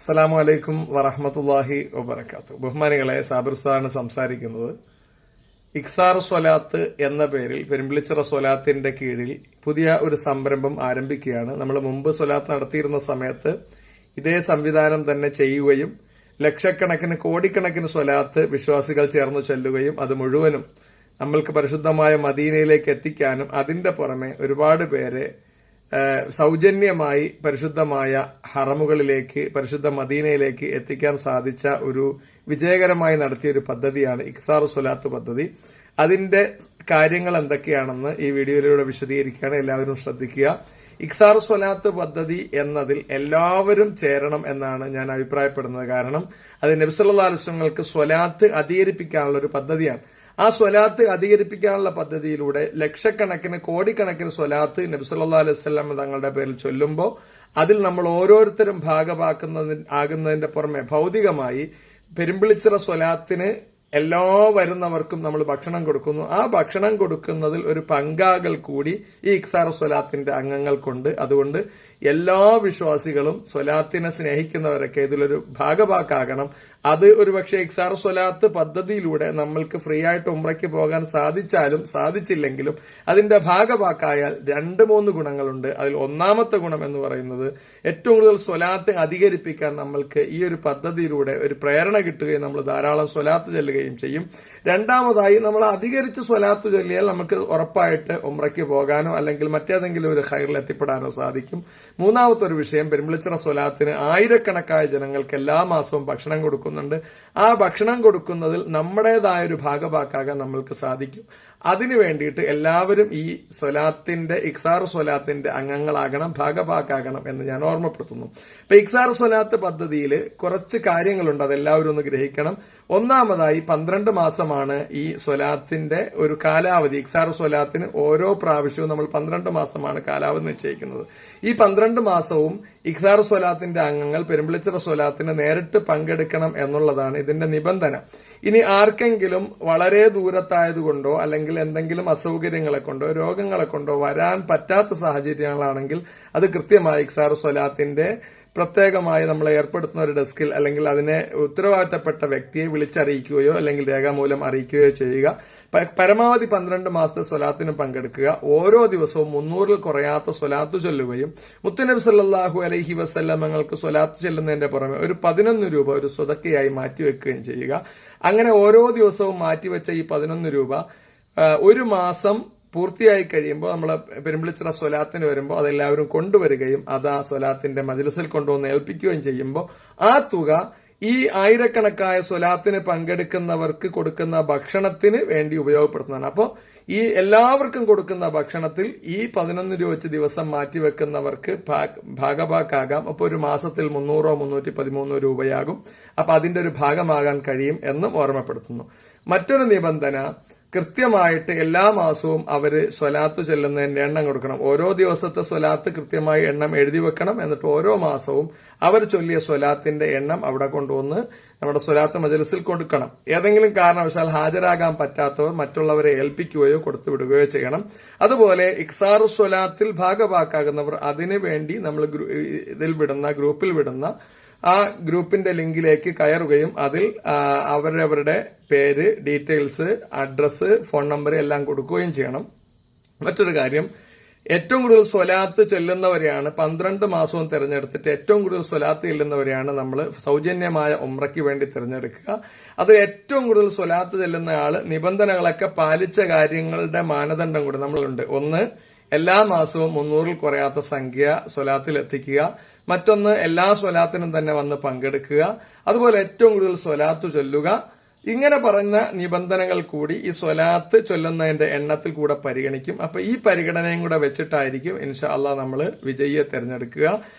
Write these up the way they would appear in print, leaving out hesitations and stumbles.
അസ്സലാമു അലൈക്കും വറഹ്മത്തുള്ളാഹി വബറകാതുഹു. ബഹുമാനികളെ, സാബിർ ഉസ്താദാണ് സംസാരിക്കുന്നത്. ഇഖ്താർ സ്വലാത്ത് എന്ന പേരിൽ പെരുമ്പിളിച്ചിറ സ്വലാത്തിന്റെ കീഴിൽ പുതിയ ഒരു സംരംഭം ആരംഭിക്കുകയാണ്. നമ്മൾ മുമ്പ് സ്വലാത്ത് നടത്തിയിരുന്ന സമയത്ത് ഇതേ സംവിധാനം തന്നെ ചെയ്യുകയും ലക്ഷക്കണക്കിന് കോടിക്കണക്കിന് സ്വലാത്ത് വിശ്വാസികൾ ചേർന്ന് ചൊല്ലുകയും അത് മുഴുവനും നമ്മൾക്ക് പരിശുദ്ധമായ മദീനയിലേക്ക് എത്തിക്കാനും അതിന്റെ പുറമെ ഒരുപാട് പേരെ സൗജന്യമായി പരിശുദ്ധമായ ഹറമുകളിലേക്ക് പരിശുദ്ധ മദീനയിലേക്ക് എത്തിക്കാൻ സാധിച്ച ഒരു വിജയകരമായി നടത്തിയ ഒരു പദ്ധതിയാണ് ഇഖ്താർ സ്വലാത്ത് പദ്ധതി. അതിന്റെ കാര്യങ്ങൾ എന്തൊക്കെയാണെന്ന് ഈ വീഡിയോയിലൂടെ വിശദീകരിക്കുകയാണ്. എല്ലാവരും ശ്രദ്ധിക്കുക. ഇഖ്താർ സ്വലാത്ത് പദ്ധതി എന്നതിൽ എല്ലാവരും ചേരണം എന്നാണ് ഞാൻ അഭിപ്രായപ്പെടുന്നത്. കാരണം അത് നബി സല്ലല്ലാഹു അലൈഹി വസല്ലമക്ക് സ്വലാത്ത് അധികരിപ്പിക്കാനുള്ള ഒരു പദ്ധതിയാണ്. ആ സ്വലാത്ത് അധികരിപ്പിക്കാനുള്ള പദ്ധതിയിലൂടെ ലക്ഷക്കണക്കിന് കോടിക്കണക്കിന് സ്വലാത്ത് നബി സല്ലല്ലാഹു അലൈഹി വസല്ലം തങ്ങളുടെ പേരിൽ ചൊല്ലുമ്പോൾ അതിൽ നമ്മൾ ഓരോരുത്തരും ആകുന്നതിന്റെ പുറമെ ഭൗതികമായി പെരുമ്പിളിച്ചിറ സ്വലാത്തിന് എല്ലാ വരുന്നവർക്കും നമ്മൾ ഭക്ഷണം കൊടുക്കുന്നു. ആ ഭക്ഷണം കൊടുക്കുന്നതിൽ ഒരു പങ്കാകൽ കൂടി ഈ ഇഖ്താർ സ്വലാത്തിന്റെ അംഗങ്ങൾക്കുണ്ട്. അതുകൊണ്ട് എല്ലാ വിശ്വാസികളും സ്വലാത്തിനെ സ്നേഹിക്കുന്നവരൊക്കെ ഇതിലൊരു ഭാഗഭാക്കാകണം. അത് ഒരുപക്ഷെ ഇഖ്താർ സ്വലാത്ത് പദ്ധതിയിലൂടെ നമ്മൾക്ക് ഫ്രീ ആയിട്ട് ഉംറയ്ക്ക് പോകാൻ സാധിച്ചാലും സാധിച്ചില്ലെങ്കിലും അതിന്റെ ഭാഗഭാക്കായാൽ 2-3 ഗുണങ്ങളുണ്ട്. അതിൽ ഒന്നാമത്തെ ഗുണം എന്ന് പറയുന്നത് ഏറ്റവും കൂടുതൽ സ്വലാത്ത് അധികരിപ്പിക്കാൻ നമ്മൾക്ക് ഈ ഒരു പദ്ധതിയിലൂടെ ഒരു പ്രേരണ കിട്ടുകയും നമ്മൾ ധാരാളം സ്വലാത്ത് ചൊല്ലുകയും ചെയ്യും. രണ്ടാമതായി, നമ്മൾ അധികരിച്ച് സ്വലാത്ത് ചൊല്ലിയാൽ നമുക്ക് ഉറപ്പായിട്ട് ഉംറയ്ക്ക് പോകാനോ അല്ലെങ്കിൽ മറ്റേതെങ്കിലും ഒരു ഖൈറിൽ എത്തിപ്പെടാനോ സാധിക്കും. മൂന്നാമത്തെ ഒരു വിഷയം, പെരുമ്പിളിച്ചിറ സ്വലാത്തിന് ആയിരക്കണക്കായ ജനങ്ങൾക്ക് എല്ലാ മാസവും ഭക്ഷണം കൊടുക്കുന്നുണ്ട്. ആ ഭക്ഷണം കൊടുക്കുന്നതിൽ നമ്മുടേതായ ഒരു ഭാഗഭാക്കാകാൻ നമ്മൾക്ക് സാധിക്കും. അതിനു വേണ്ടിയിട്ട് എല്ലാവരും ഈ സ്വലാത്തിന്റെ ഇഖ്താർ സ്വലാത്തിന്റെ അംഗങ്ങളാകണം, ഭാഗഭാക്കാകണം എന്ന് ഞാൻ ഓർമ്മപ്പെടുത്തുന്നു. അപ്പൊ ഇഖ്താർ സ്വലാത്ത് പദ്ധതിയിൽ കുറച്ച് കാര്യങ്ങളുണ്ട്, അതെല്ലാവരും ഒന്ന് ഗ്രഹിക്കണം. ഒന്നാമതായി 12 മാസമാണ് ഈ സ്വലാത്തിന്റെ ഒരു കാലാവധി. ഇഖ്താർ സ്വലാത്തിന് ഓരോ പ്രാവശ്യവും നമ്മൾ 12 മാസമാണ് കാലാവധി നിശ്ചയിക്കുന്നത്. ഈ 12 മാസവും ഇഖ്താർ സ്വലാത്തിന്റെ അംഗങ്ങൾ പെരുമ്പിളിച്ചിറ സ്വലാത്തിന് നേരിട്ട് പങ്കെടുക്കണം എന്നുള്ളതാണ് ഇതിന്റെ നിബന്ധന. ഇനി ആർക്കെങ്കിലും വളരെ ദൂരത്തായതുകൊണ്ടോ അല്ലെങ്കിൽ എന്തെങ്കിലും അസൗകര്യങ്ങളെ കൊണ്ടോ രോഗങ്ങളെ കൊണ്ടോ വരാൻ പറ്റാത്ത സാഹചര്യങ്ങളാണെങ്കിൽ അത് കൃത്യമായി ഇഖ്താർ സ്വലാത്തിന്റെ പ്രത്യേകമായി നമ്മൾ ഏർപ്പെടുത്തുന്ന ഒരു ഡെസ്കിൽ അല്ലെങ്കിൽ അതിനെ ഉത്തരവാദിത്തപ്പെട്ട വ്യക്തിയെ വിളിച്ചറിയിക്കുകയോ അല്ലെങ്കിൽ രേഖാമൂലം അറിയിക്കുകയോ ചെയ്യുക. പരമാവധി 12 മാസത്തെ സ്വലാത്തിന് പങ്കെടുക്കുക. ഓരോ ദിവസവും 300-ൽ കുറയാത്ത സ്വലാത്ത് ചൊല്ലുകയും മുത്തുനബി സല്ലല്ലാഹു അലൈഹി വസല്ലമങ്ങൾക്ക് സ്വലാത്ത് ചെല്ലുന്നതിന്റെ പുറമെ ഒരു 11 രൂപ ഒരു സ്വതക്കയായി മാറ്റിവെക്കുകയും ചെയ്യുക. അങ്ങനെ ഓരോ ദിവസവും മാറ്റിവെച്ച ഈ 11 രൂപ ഒരു മാസം പൂർത്തിയായി കഴിയുമ്പോൾ നമ്മൾ പെരുമ്പിളിച്ചിറ സ്വലാത്തിന് വരുമ്പോൾ അതെല്ലാവരും കൊണ്ടുവരികയും അത് ആ സ്വലാത്തിന്റെ മജ്‌ലിസിൽ കൊണ്ടുവന്ന് ഏൽപ്പിക്കുകയും ചെയ്യുമ്പോൾ ആ തുക ഈ ആയിരക്കണക്കായ സ്വലാത്തിന് പങ്കെടുക്കുന്നവർക്ക് കൊടുക്കുന്ന ഭക്ഷണത്തിന് വേണ്ടി ഉപയോഗപ്പെടുത്തുന്നതാണ്. അപ്പോൾ ഈ എല്ലാവർക്കും കൊടുക്കുന്ന ഭക്ഷണത്തിൽ ഈ 11 രൂപ വെച്ച് ദിവസം മാറ്റിവെക്കുന്നവർക്ക് ഭാഗഭാക്കാകാം. അപ്പോൾ ഒരു മാസത്തിൽ 300 313 രൂപയാകും. അപ്പൊ അതിന്റെ ഒരു ഭാഗമാകാൻ കഴിയും എന്നും ഓർമ്മപ്പെടുത്തുന്നു. മറ്റൊരു നിബന്ധന, കൃത്യമായിട്ട് എല്ലാ മാസവും അവര് സ്വലാത്ത് ചൊല്ലുന്നതിന്റെ എണ്ണം കൊടുക്കണം. ഓരോ ദിവസത്തെ സ്വലാത്ത് കൃത്യമായി എണ്ണം എഴുതി വെക്കണം. എന്നിട്ട് ഓരോ മാസവും അവർ ചൊല്ലിയ സ്വലാത്തിന്റെ എണ്ണം അവിടെ കൊണ്ടുവന്ന് നമ്മുടെ സ്വലാത്ത് മജ്‌ലിസിൽ കൊടുക്കണം. ഏതെങ്കിലും കാരണവശാൽ ഹാജരാകാൻ പറ്റാത്തവർ മറ്റുള്ളവരെ ഏൽപ്പിക്കുകയോ കൊടുത്തുവിടുകയോ ചെയ്യണം. അതുപോലെ ഇഖ്താർ സ്വലാത്തിൽ ഭാഗഭാക്കാകുന്നവർ അതിനു വേണ്ടി നമ്മൾ ഗ്രൂപ്പിൽ വിടുന്ന ആ ഗ്രൂപ്പിന്റെ ലിങ്കിലേക്ക് കയറുകയും അതിൽ അവരവരുടെ പേര്, ഡീറ്റെയിൽസ്, അഡ്രസ്, ഫോൺ നമ്പർ എല്ലാം കൊടുക്കുകയും ചെയ്യണം. മറ്റൊരു കാര്യം, ഏറ്റവും കൂടുതൽ സ്വലാത്ത് ചൊല്ലുന്നവരെയാണ് 12 മാസവും തിരഞ്ഞെടുത്തിട്ട് ഏറ്റവും കൂടുതൽ സ്വലാത്ത് ചെല്ലുന്നവരെയാണ് നമ്മൾ സൗജന്യമായ ഉംറയ്ക്ക് വേണ്ടി തിരഞ്ഞെടുക്കുക. അത് ഏറ്റവും കൂടുതൽ സ്വലാത്ത് ചെല്ലുന്ന ആള് നിബന്ധനകളൊക്കെ പാലിച്ച കാര്യങ്ങളുടെ മാനദണ്ഡം കൂടെ നമ്മളുണ്ട്. ഒന്ന്, എല്ലാ മാസവും 300-ൽ കുറയാത്ത സംഖ്യ സ്വലാത്തിൽ എത്തിക്കുക. മറ്റൊന്ന്, എല്ലാ സ്വലാത്തിനും തന്നെ വന്ന് പങ്കെടുക്കുക. അതുപോലെ ഏറ്റവും കൂടുതൽ സ്വലാത്ത് ചൊല്ലുക. ഇങ്ങനെ പറഞ്ഞ നിബന്ധനകൾ കൂടി ഈ സ്വലാത്ത് ചൊല്ലുന്നതിന്റെ എണ്ണത്തിൽ കൂടെ പരിഗണിക്കും. അപ്പൊ ഈ പരിഗണനയും കൂടെ വെച്ചിട്ടായിരിക്കും ഇൻഷാ അള്ളാഹ് നമ്മൾ വിജയിയെ തിരഞ്ഞെടുക്കുക.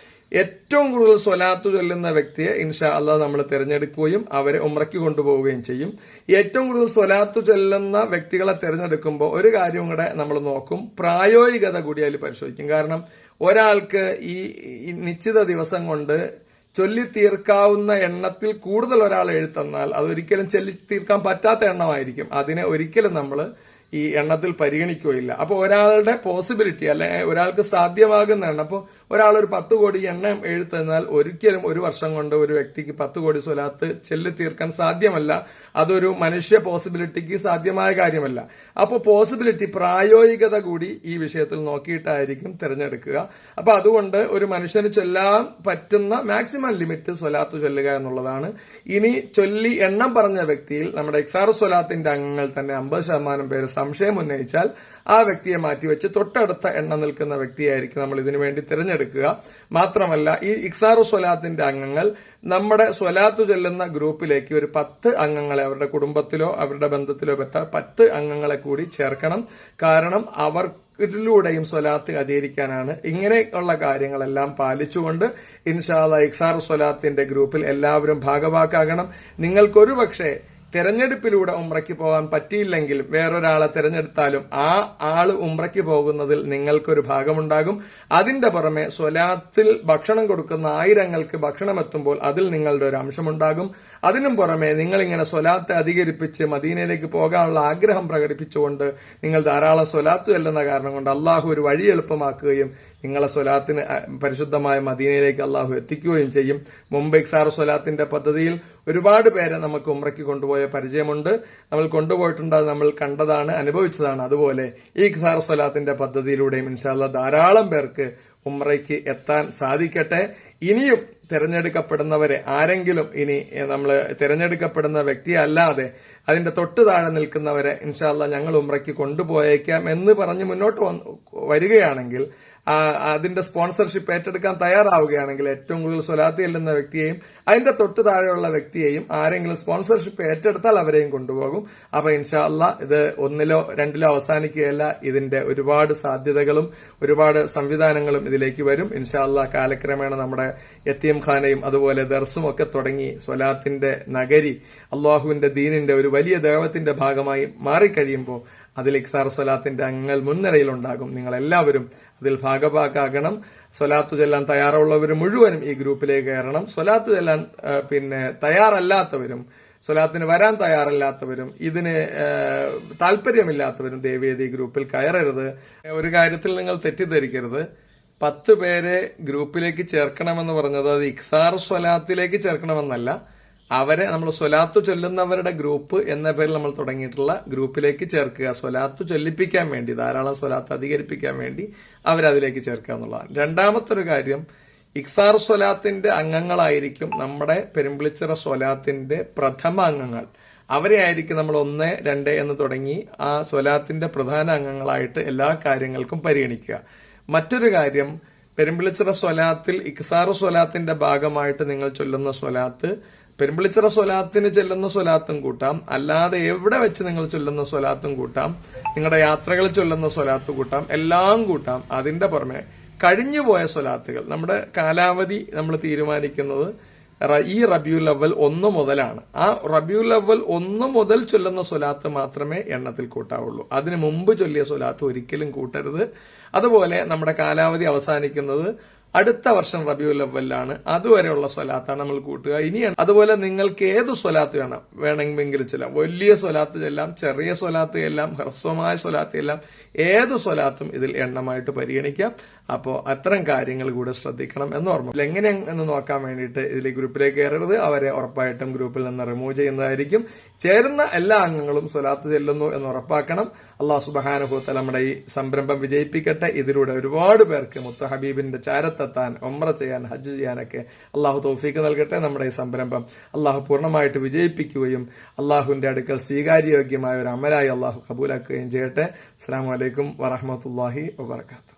ഏറ്റവും കൂടുതൽ സ്വലാത്ത് ചൊല്ലുന്ന വ്യക്തിയെ ഇൻഷാ അള്ളാഹ് നമ്മൾ തിരഞ്ഞെടുക്കുകയും അവരെ ഉംറയ്ക്ക് കൊണ്ടുപോവുകയും ചെയ്യും. ഏറ്റവും കൂടുതൽ സ്വലാത്ത് ചൊല്ലുന്ന വ്യക്തികളെ തിരഞ്ഞെടുക്കുമ്പോൾ ഒരു കാര്യം കൂടെ നമ്മൾ നോക്കും, പ്രായോഗികത കൂടി അതിൽ പരിശോധിക്കും. കാരണം ഒരാൾക്ക് ഈ നിശ്ചിത ദിവസം കൊണ്ട് ചൊല്ലി തീർക്കാവുന്ന എണ്ണത്തിൽ കൂടുതൽ ഒരാൾ എഴുത്തന്നാൽ അതൊരിക്കലും ചൊല്ലി തീർക്കാൻ പറ്റാത്ത എണ്ണമായിരിക്കും. അതിനെ ഒരിക്കലും നമ്മൾ ഈ എണ്ണത്തിൽ പരിഗണിക്കുകയില്ല. അപ്പോൾ ഒരാളുടെ പോസിബിലിറ്റി അല്ലെ ഒരാൾക്ക് സാധ്യമാകുന്ന എണ്ണം, അപ്പോൾ ഒരാൾ ഒരു 10 കോടി എണ്ണം എഴുത്തെന്നാൽ ഒരിക്കലും ഒരു വർഷം കൊണ്ട് ഒരു വ്യക്തിക്ക് 10 കോടി സ്വലാത്ത് ചെല്ലി തീർക്കാൻ സാധ്യമല്ല. അതൊരു മനുഷ്യ പോസിബിലിറ്റിക്ക് സാധ്യമായ കാര്യമല്ല. അപ്പോൾ പോസിബിലിറ്റി, പ്രായോഗികത കൂടി ഈ വിഷയത്തിൽ നോക്കിയിട്ടായിരിക്കും തിരഞ്ഞെടുക്കുക. അപ്പൊ അതുകൊണ്ട് ഒരു മനുഷ്യന് ചൊല്ലാൻ പറ്റുന്ന മാക്സിമം ലിമിറ്റ് സ്വലാത്ത് ചൊല്ലുക എന്നുള്ളതാണ്. ഇനി ചൊല്ലി എണ്ണം പറഞ്ഞ വ്യക്തിയിൽ നമ്മുടെ ഇഖ്താർ സ്വലാത്തിന്റെ അംഗങ്ങൾ തന്നെ 50% പേര് സംശയം ഉന്നയിച്ചാൽ ആ വ്യക്തിയെ മാറ്റിവെച്ച് തൊട്ടടുത്ത എണ്ണം നിൽക്കുന്ന വ്യക്തിയായിരിക്കും നമ്മൾ ഇതിനു വേണ്ടി തിരഞ്ഞെടുക്കുക. മാത്രമല്ല ഈ ഇഖ്താർ സ്വലാത്തിന്റെ അംഗങ്ങൾ നമ്മുടെ സ്വലാത്ത് ചൊല്ലുന്ന ഗ്രൂപ്പിലേക്ക് ഒരു 10 അംഗങ്ങളെ, അവരുടെ കുടുംബത്തിലോ അവരുടെ ബന്ധത്തിലോ പെട്ട 10 അംഗങ്ങളെ കൂടി ചേർക്കണം. കാരണം അവരിലൂടെയും സ്വലാത്ത് അധികരിക്കാനാണ്. ഇങ്ങനെയുള്ള കാര്യങ്ങളെല്ലാം പാലിച്ചുകൊണ്ട് ഇൻഷാ അല്ലാഹ് ഇഖ്താർ സ്വലാത്തിന്റെ ഗ്രൂപ്പിൽ എല്ലാവരും ഭാഗവാക്കാകണം. നിങ്ങൾക്കൊരു പക്ഷേ തെരഞ്ഞെടുപ്പിലൂടെ ഉംറയ്ക്ക് പോകാൻ പറ്റിയില്ലെങ്കിൽ വേറൊരാളെ തെരഞ്ഞെടുത്താലും ആ ആള് ഉംറയ്ക്ക് പോകുന്നതിൽ നിങ്ങൾക്കൊരു ഭാഗമുണ്ടാകും. അതിന്റെ പുറമെ സ്വലാത്തിൽ ഭക്ഷണം കൊടുക്കുന്ന ആയിരങ്ങൾക്ക് ഭക്ഷണം എത്തുമ്പോൾ അതിൽ നിങ്ങളുടെ ഒരു അംശമുണ്ടാകും. അതിനും പുറമെ നിങ്ങളിങ്ങനെ സ്വലാത്ത് അധികരിപ്പിച്ച് മദീനയിലേക്ക് പോകാനുള്ള ആഗ്രഹം പ്രകടിപ്പിച്ചുകൊണ്ട് നിങ്ങൾ ധാരാളം സ്വലാത്ത് ചെല്ലുന്ന കാരണം കൊണ്ട് അള്ളാഹു ഒരു വഴി എളുപ്പമാക്കുകയും നിങ്ങളെ സ്വലാത്തിന് പരിശുദ്ധമായ മദീനയിലേക്ക് അള്ളാഹു എത്തിക്കുകയും ചെയ്യും. മുമ്പ് ഇഖ്താർ സ്വലാത്തിന്റെ പദ്ധതിയിൽ ഒരുപാട് പേരെ നമുക്ക് ഉംറയ്ക്ക് കൊണ്ടുപോയ പരിചയമുണ്ട്. നമ്മൾ കൊണ്ടുപോയിട്ടുണ്ട്, അത് നമ്മൾ കണ്ടതാണ്, അനുഭവിച്ചതാണ്. അതുപോലെ ഈ ഇഖ്താർ സ്വലാത്തിന്റെ പദ്ധതിയിലൂടെയും ഇൻഷാ അല്ലാഹ് ധാരാളം പേർക്ക് ഉംറയ്ക്ക് എത്താൻ സാധിക്കട്ടെ. ഇനിയും തിരഞ്ഞെടുക്കപ്പെടുന്നവരെ ആരെങ്കിലും ഇനി നമ്മൾ തിരഞ്ഞെടുക്കപ്പെടുന്ന വ്യക്തിയെ അല്ലാതെ അതിന്റെ തൊട്ട് താഴെ നിൽക്കുന്നവരെ ഇൻഷാ അല്ലാഹ് ഞങ്ങൾ ഉംറയ്ക്ക് കൊണ്ടുപോയേക്കാം എന്ന് പറഞ്ഞ് മുന്നോട്ട് വരികയാണെങ്കിൽ, അതിന്റെ സ്പോൺസർഷിപ്പ് ഏറ്റെടുക്കാൻ തയ്യാറാവുകയാണെങ്കിൽ ഏറ്റവും കൂടുതൽ സ്വലാത്ത് ചെല്ലുന്ന വ്യക്തിയെയും അതിന്റെ തൊട്ട് താഴെയുള്ള വ്യക്തിയെയും ആരെങ്കിലും സ്പോൺസർഷിപ്പ് ഏറ്റെടുത്താൽ അവരെയും കൊണ്ടുപോകും. അപ്പൊ ഇൻഷാ അല്ലാഹ് ഇത് 1ലോ 2ലോ അവസാനിക്കുകയല്ല. ഇതിന്റെ ഒരുപാട് സാധ്യതകളും ഒരുപാട് സംവിധാനങ്ങളും ഇതിലേക്ക് വരും. ഇൻഷാ അല്ലാഹ് കാലക്രമേണ നമ്മുടെ യതീം ഖാനയും അതുപോലെ ദർസും ഒക്കെ തുടങ്ങി സ്വലാത്തിന്റെ നഗരി അള്ളാഹുവിന്റെ ദീനിന്റെ ഒരു വലിയ ദൈവത്തിന്റെ ഭാഗമായി മാറിക്കഴിയുമ്പോൾ അതിൽ ഇഖ്താർ സ്വലാത്തിന്റെ അംഗങ്ങൾ മുൻനിരയിലുണ്ടാകും. നിങ്ങൾ എല്ലാവരും അതിൽ ഭാഗഭാക്കാകണം. സ്വലാത്തു ചെല്ലാൻ തയ്യാറുള്ളവർ മുഴുവനും ഈ ഗ്രൂപ്പിലേക്ക് കയറണം. സ്വലാത്തു ചെല്ലാൻ തയ്യാറല്ലാത്തവരും, സ്വലാത്തിന് വരാൻ തയ്യാറല്ലാത്തവരും, ഇതിന് താല്പര്യമില്ലാത്തവരും ദയവേദി ഗ്രൂപ്പിൽ കയറരുത്. ഒരു കാര്യത്തിൽ നിങ്ങൾ തെറ്റിദ്ധരിക്കരുത്. 10 പേരെ ഗ്രൂപ്പിലേക്ക് ചേർക്കണമെന്ന് പറഞ്ഞത് അത് ഇഖ്താർ സ്വലാത്തിലേക്ക് ചേർക്കണമെന്നല്ല. അവരെ നമ്മൾ സ്വലാത്തു ചൊല്ലുന്നവരുടെ ഗ്രൂപ്പ് എന്ന പേരിൽ നമ്മൾ തുടങ്ങിയിട്ടുള്ള ഗ്രൂപ്പിലേക്ക് ചേർക്കുക. സ്വലാത്തു ചൊല്ലിപ്പിക്കാൻ വേണ്ടി, ധാരാളം സ്വലാത്ത് അധികരിപ്പിക്കാൻ വേണ്ടി അവരതിലേക്ക് ചേർക്കുക എന്നുള്ളതാണ്. രണ്ടാമത്തെ ഒരു കാര്യം, ഇഖ്താർ സ്വലാത്തിന്റെ അംഗങ്ങളായിരിക്കും നമ്മുടെ പെരുമ്പിളിച്ചിറ സ്വലാത്തിന്റെ പ്രഥമ അംഗങ്ങൾ. അവരെ ആയിരിക്കും നമ്മൾ 1, 2 എന്ന് തുടങ്ങി ആ സ്വലാത്തിന്റെ പ്രധാന അംഗങ്ങളായിട്ട് എല്ലാ കാര്യങ്ങൾക്കും പരിഗണിക്കുക. മറ്റൊരു കാര്യം, പെരുമ്പിളിച്ചിറ സ്വലാത്തിൽ ഇഖ്താർ സ്വലാത്തിന്റെ ഭാഗമായിട്ട് നിങ്ങൾ ചൊല്ലുന്ന സ്വലാത്ത് പെരുമ്പിളിച്ചിറ സ്വലാത്തിന് ചെല്ലുന്ന സ്വലാത്തും കൂട്ടാം, അല്ലാതെ എവിടെ വെച്ച് നിങ്ങൾ ചൊല്ലുന്ന സ്വലാത്തും കൂട്ടാം, നിങ്ങളുടെ യാത്രകളിൽ ചൊല്ലുന്ന സ്വലാത്ത് കൂട്ടാം, എല്ലാം കൂട്ടാം. അതിന്റെ പുറമെ കഴിഞ്ഞുപോയ സ്വലാത്തുകൾ, നമ്മുടെ കാലാവധി നമ്മൾ തീരുമാനിക്കുന്നത് ഈ റബിയുൽ അവ്വൽ 1 മുതലാണ്. ആ റബിയുൽ അവ്വൽ 1 മുതൽ ചൊല്ലുന്ന സ്വലാത്ത് മാത്രമേ എണ്ണത്തിൽ കൂട്ടാവുള്ളൂ. അതിനു മുമ്പ് ചൊല്ലിയ സ്വലാത്ത് ഒരിക്കലും കൂട്ടരുത്. അതുപോലെ നമ്മുടെ കാലാവധി അവസാനിക്കുന്നത് അടുത്ത വർഷം റബിയുൽ അവ്വലിലാണ്. അതുവരെയുള്ള സ്വലാത്താണ് നമ്മൾ കൂട്ടുക. ഇനിയാണ് അതുപോലെ നിങ്ങൾക്ക് ഏത് സ്വലാത്ത് വേണമെങ്കിൽ ചെല്ലാം. വലിയ സ്വലാത്ത് ചെല്ലാം, ചെറിയ സ്വലാത്ത് ചെല്ലാം, ഹ്രസ്വമായ സ്വലാത്ത് ചെല്ലാം. ഏത് സ്വലാത്തും ഇതിൽ എണ്ണമായിട്ട് പരിഗണിക്കാം. അപ്പോൾ അത്തരം കാര്യങ്ങൾ കൂടെ ശ്രദ്ധിക്കണം എന്ന് ഓർമ്മ. എങ്ങനെ എന്ന് നോക്കാൻ വേണ്ടിയിട്ട് ഇതിൽ ഗ്രൂപ്പിലേക്ക് കയറരുത്. അവരെ ഉറപ്പായിട്ടും ഗ്രൂപ്പിൽ നിന്ന് റിമൂവ് ചെയ്യുന്നതായിരിക്കും. ചേരുന്ന എല്ലാ അംഗങ്ങളും സ്വലാത്ത് ചെല്ലുന്നു എന്ന് ഉറപ്പാക്കണം. അല്ലാഹു സുബ്ഹാനഹു വ തആല നമ്മുടെ ഈ സംരംഭം വിജയിപ്പിക്കട്ടെ. ഇതിലൂടെ ഒരുപാട് പേർക്ക് മുത്ത ഹബീബിന്റെ ചാരത്തെത്താൻ, ഉംറ ചെയ്യാൻ, ഹജ്ജ് ചെയ്യാനൊക്കെ അള്ളാഹു തൗഫീഖ് നൽകട്ടെ. നമ്മുടെ ഈ സംരംഭം അള്ളാഹു പൂർണ്ണമായിട്ട് വിജയിപ്പിക്കുകയും അള്ളാഹുവിന്റെ അടുക്കൽ സ്വീകാര്യോഗ്യമായ ഒരു അമലായി അള്ളാഹു കബൂലാക്കുകയും ചെയ്യട്ടെ. അസ്സലാമു അലൈക്കും വറഹ്മത്തുള്ളാഹി വബറകാതുഹു.